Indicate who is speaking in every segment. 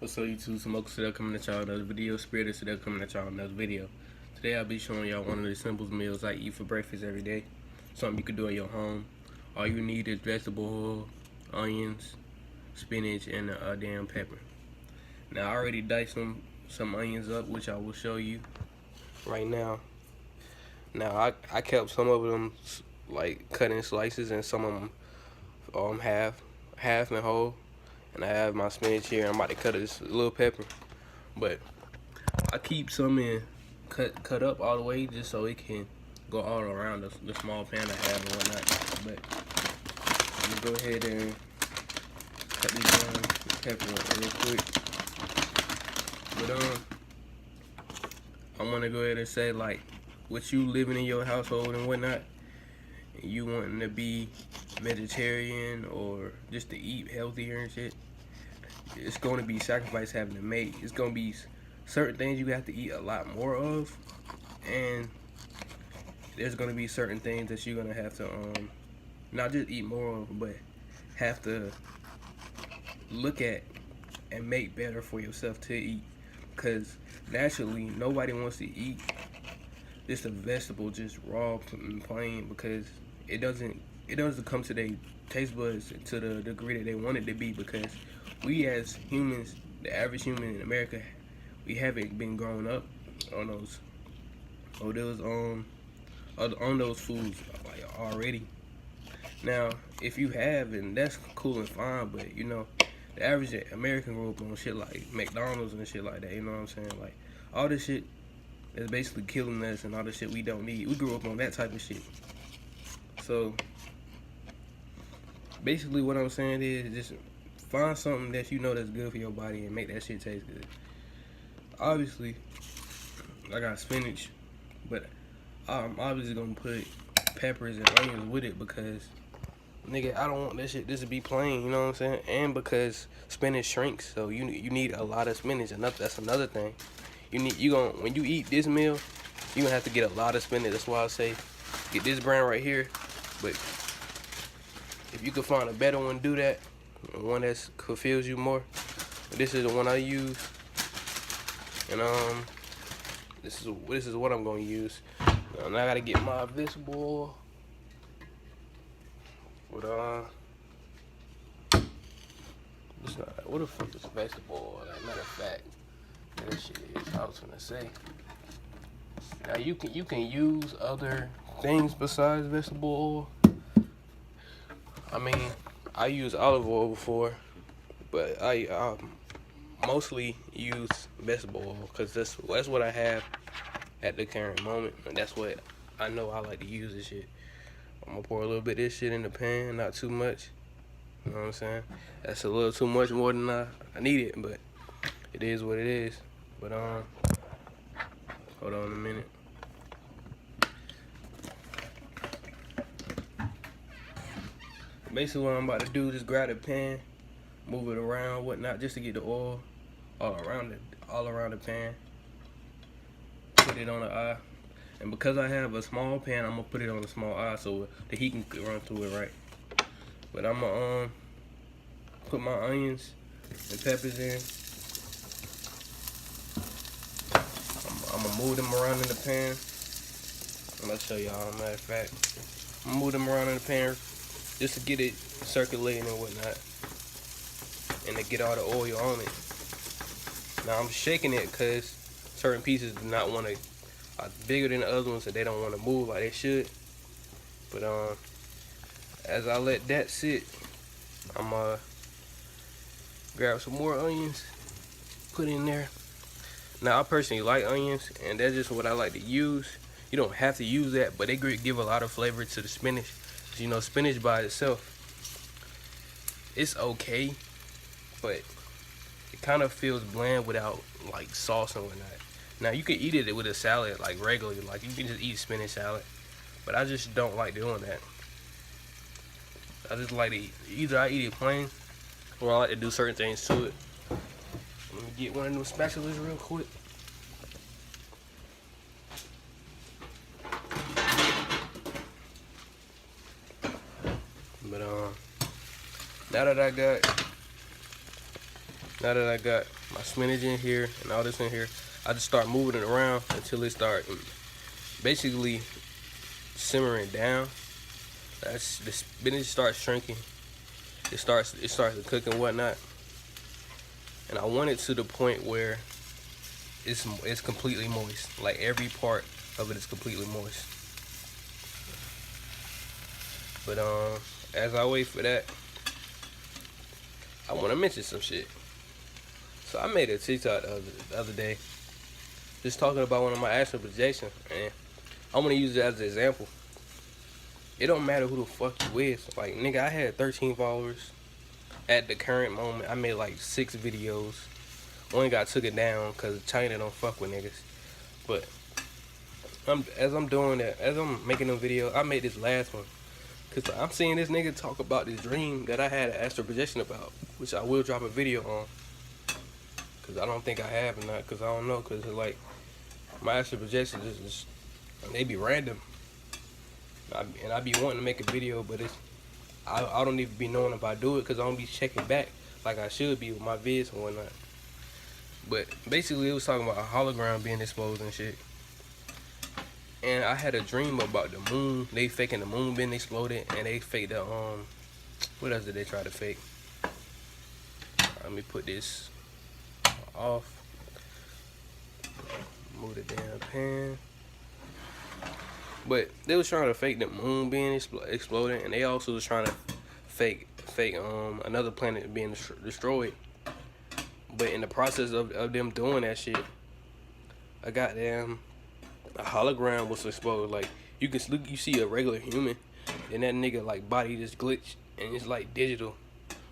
Speaker 1: What's up YouTube, Smoke Sidel coming at y'all another video, Spirit of Sidel coming at y'all another video. Today I'll be showing y'all one of the simplest meals I eat for breakfast every day. Something you can do at your home. All you need is vegetable oil, onions, spinach, and a damn pepper. Now I already diced some onions up, which I will show you right now. Now I kept some of them like cut in slices and some of them half and whole. And I have my spinach here. I'm about to cut this little pepper, but I keep some in cut up all the way just so it can go all around the small pan I have and whatnot. But I'm gonna go ahead and cut this pepper up real quick. But I'm gonna go ahead and say, like, with you living in your household and whatnot, and you wanting to be vegetarian or just to eat healthier and shit, it's going to be sacrifice having to make. It's going to be certain things you have to eat a lot more of, and there's going to be certain things that you're going to have to not just eat more of, but have to look at and make better for yourself to eat. Because naturally nobody wants to eat just a vegetable just raw and plain, because it doesn't come to their taste buds to the degree that they want it to be. Because we as humans, the average human in America, we haven't been growing up on those foods like already. Now if you have, and that's cool and fine, but you know, the average American grew up on shit like McDonald's and shit like that, you know what I'm saying? Like all this shit is basically killing us, and all the shit we don't need. We grew up on that type of shit. So basically what I'm saying is just find something that you know that's good for your body and make that shit taste good. Obviously I got spinach, but I'm obviously gonna put peppers and onions with it because, nigga, I don't want this shit just to be plain, you know what I'm saying? And because spinach shrinks, so you need a lot of spinach. And that's another thing. When you eat this meal, you gonna have to get a lot of spinach. That's why I say get this brand right here. But if you could find a better one, do that. One that fulfills you more. This is the one I use, and this is what I'm gonna use. Now I gotta get my vegetable oil. But it's not. What the fuck is vegetable oil? Matter of fact, that shit is. I was gonna say. Now you can use other things besides vegetable oil. I mean, I use olive oil before, but I mostly use vegetable oil because that's what I have at the current moment, and that's what I know I like to use this shit. I'm gonna pour a little bit of this shit in the pan, not too much. You know what I'm saying? That's a little too much, more than I need it, but it is what it is. But hold on a minute. Basically what I'm about to do is just grab the pan, move it around, whatnot, just to get the oil all around the pan. Put it on the eye. And because I have a small pan, I'm gonna put it on a small eye so the heat can run through it right. But I'm gonna put my onions and peppers in. I'm gonna move them around in the pan. I'm gonna show y'all, matter of fact. I'm gonna move them around in the pan just to get it circulating and whatnot, and to get all the oil on it. Now I'm shaking it because certain pieces do not want to, are bigger than the other ones, so they don't want to move like they should. But as I let that sit, I'm gonna grab some more onions, put in there. Now I personally like onions, and that's just what I like to use. You don't have to use that, but they give a lot of flavor to the spinach. You know, spinach by itself, it's okay, but it kind of feels bland without like sauce and whatnot. Now you can eat it with a salad like regularly, like you can just eat spinach salad, but I just don't like doing that. I just like to either I eat it plain, or I like to do certain things to it. Let me get one of those spatulas real quick. But now that I got Now that I got my spinach in here and all this in here, I just start moving it around until it start basically simmering down. That's the spinach starts shrinking. It starts to cook and whatnot. And I want it to the point where it's completely moist. Like every part of it is completely moist. But as I wait for that, I want to mention some shit. So I made a TikTok the other day, just talking about one of my astral projections, and I want to use it as an example. It don't matter who the fuck you is. Like, nigga, I had 13 followers at the current moment. I made like 6 videos. One got took it down because China don't fuck with niggas. But as I'm doing that, as I'm making them videos, I made this last one. Because I'm seeing this nigga talk about this dream that I had an astral projection about, which I will drop a video on. Because I don't think I have or not, because I don't know. Because like, my astral projections just they be random. And I be wanting to make a video, but I don't even be knowing if I do it because I don't be checking back like I should be with my vids and whatnot. But basically, it was talking about a hologram being exposed and shit. And I had a dream about the moon. They faking the moon being exploded, and they faked the what else did they try to fake? Let me put this off. Move the damn pan. But they was trying to fake the moon being exploded, and they also was trying to fake another planet being destroyed. But in the process of them doing that shit, a hologram was exposed. Like, you see a regular human, and that nigga like body just glitch, and it's like digital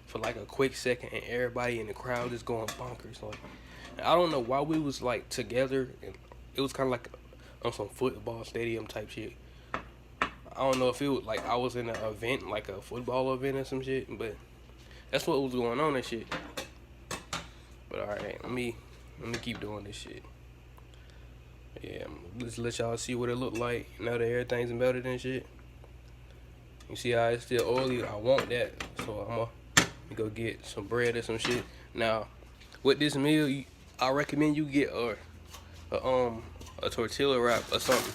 Speaker 1: for like a quick second, and everybody in the crowd is going bonkers. Like, I don't know why we was like together, and it was kind of like on some football stadium type shit. I don't know if it was like I was in an event, like a football event or some shit, but that's what was going on and shit. But alright, let me keep doing this shit. Yeah, let's let y'all see what it look like now that everything's melted and shit. You see how it's still oily? I want that, so I'm gonna go get some bread or some shit. Now, with this meal, I recommend you get a tortilla wrap or something.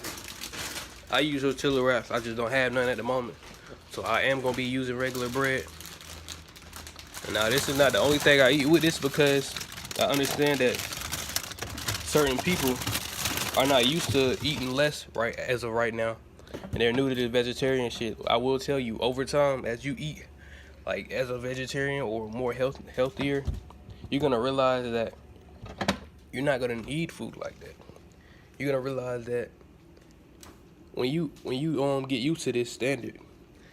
Speaker 1: I use tortilla wraps. I just don't have none at the moment, so I am gonna be using regular bread. And now, this is not the only thing I eat with this, because I understand that certain people are not used to eating less right as of right now, and they're new to this vegetarian shit. I will tell you, over time, as you eat like as a vegetarian or more healthier, you're gonna realize that you're not gonna need food like that. You're gonna realize that when you get used to this standard,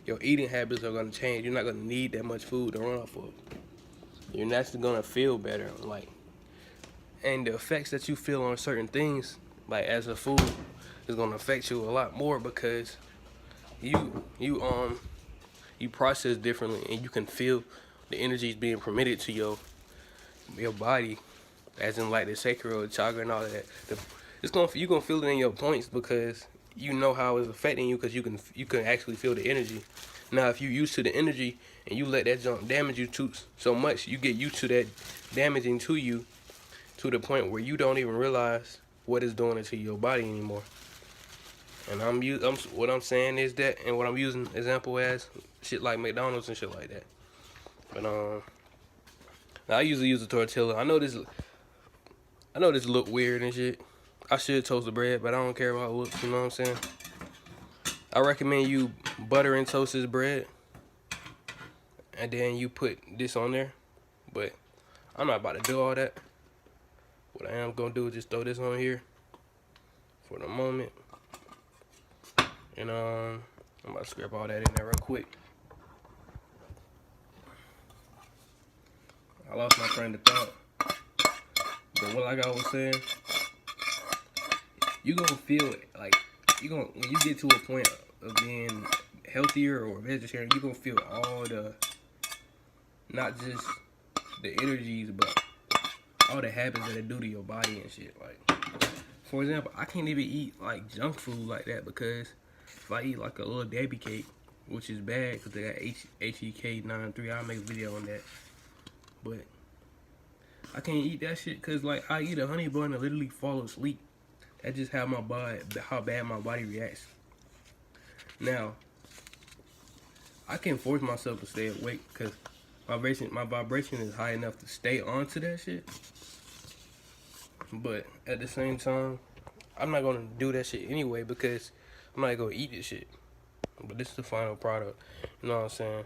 Speaker 1: your eating habits are gonna change. You're not gonna need that much food to run off of. You're naturally gonna feel better, like, and the effects that you feel on certain things, like as a food, is gonna affect you a lot more, because you process differently, and you can feel the energies being permitted to your body, as in like the sacral chakra and all of that. You're gonna feel it in your points, because you know how it's affecting you, because you can actually feel the energy. Now, if you're used to the energy and you let that junk damage you so much, you get used to that damaging to you to the point where you don't even realize what it's doing to your body anymore. And what I'm saying is that, and what I'm using example as shit like McDonald's and shit like that. But now I usually use a tortilla. I know this look weird and shit. I should toast the bread, but I don't care about it looks, you know what I'm saying? I recommend you butter and toast this bread, and then you put this on there. But I'm not about to do all that. What I am gonna do is just throw this on here for the moment. And I'm about to scrape all that in there real quick. I lost my train of thought. But like I was saying, you gonna feel it. Like, when you get to a point of being healthier or vegetarian, you gonna feel all the, not just the energies, but all the habits that it do to your body and shit. Like, for example, I can't even eat like junk food like that, because if I eat like a little Debbie cake, which is bad because they got HEK93, I'll make a video on that. But I can't eat that shit because like I eat a honey bun and literally fall asleep. That's just how my body, how bad my body reacts. Now, I can force myself to stay awake because my vibration is high enough to stay onto that shit. But at the same time, I'm not gonna do that shit anyway because I'm not gonna eat this shit. But this is the final product. You know what I'm saying?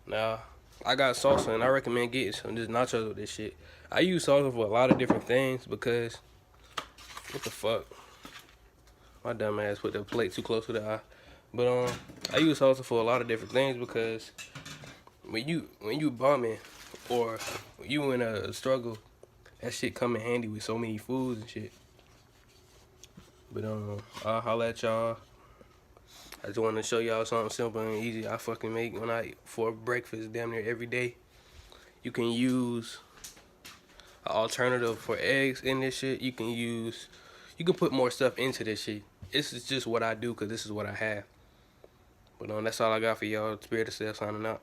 Speaker 1: Now, I got salsa and I recommend getting some just nachos with this shit. I use salsa for a lot of different things because what the fuck? My dumb ass put the plate too close to the eye. But I use salsa for a lot of different things because when you bumming or when you in a struggle, that shit come in handy with so many foods and shit. But I'll holla at y'all. I just want to show y'all something simple and easy I fucking make for breakfast damn near every day. You can use an alternative for eggs in this shit. You can put more stuff into this shit. This is just what I do because this is what I have. But that's all I got for y'all. Spirit of Self signing out.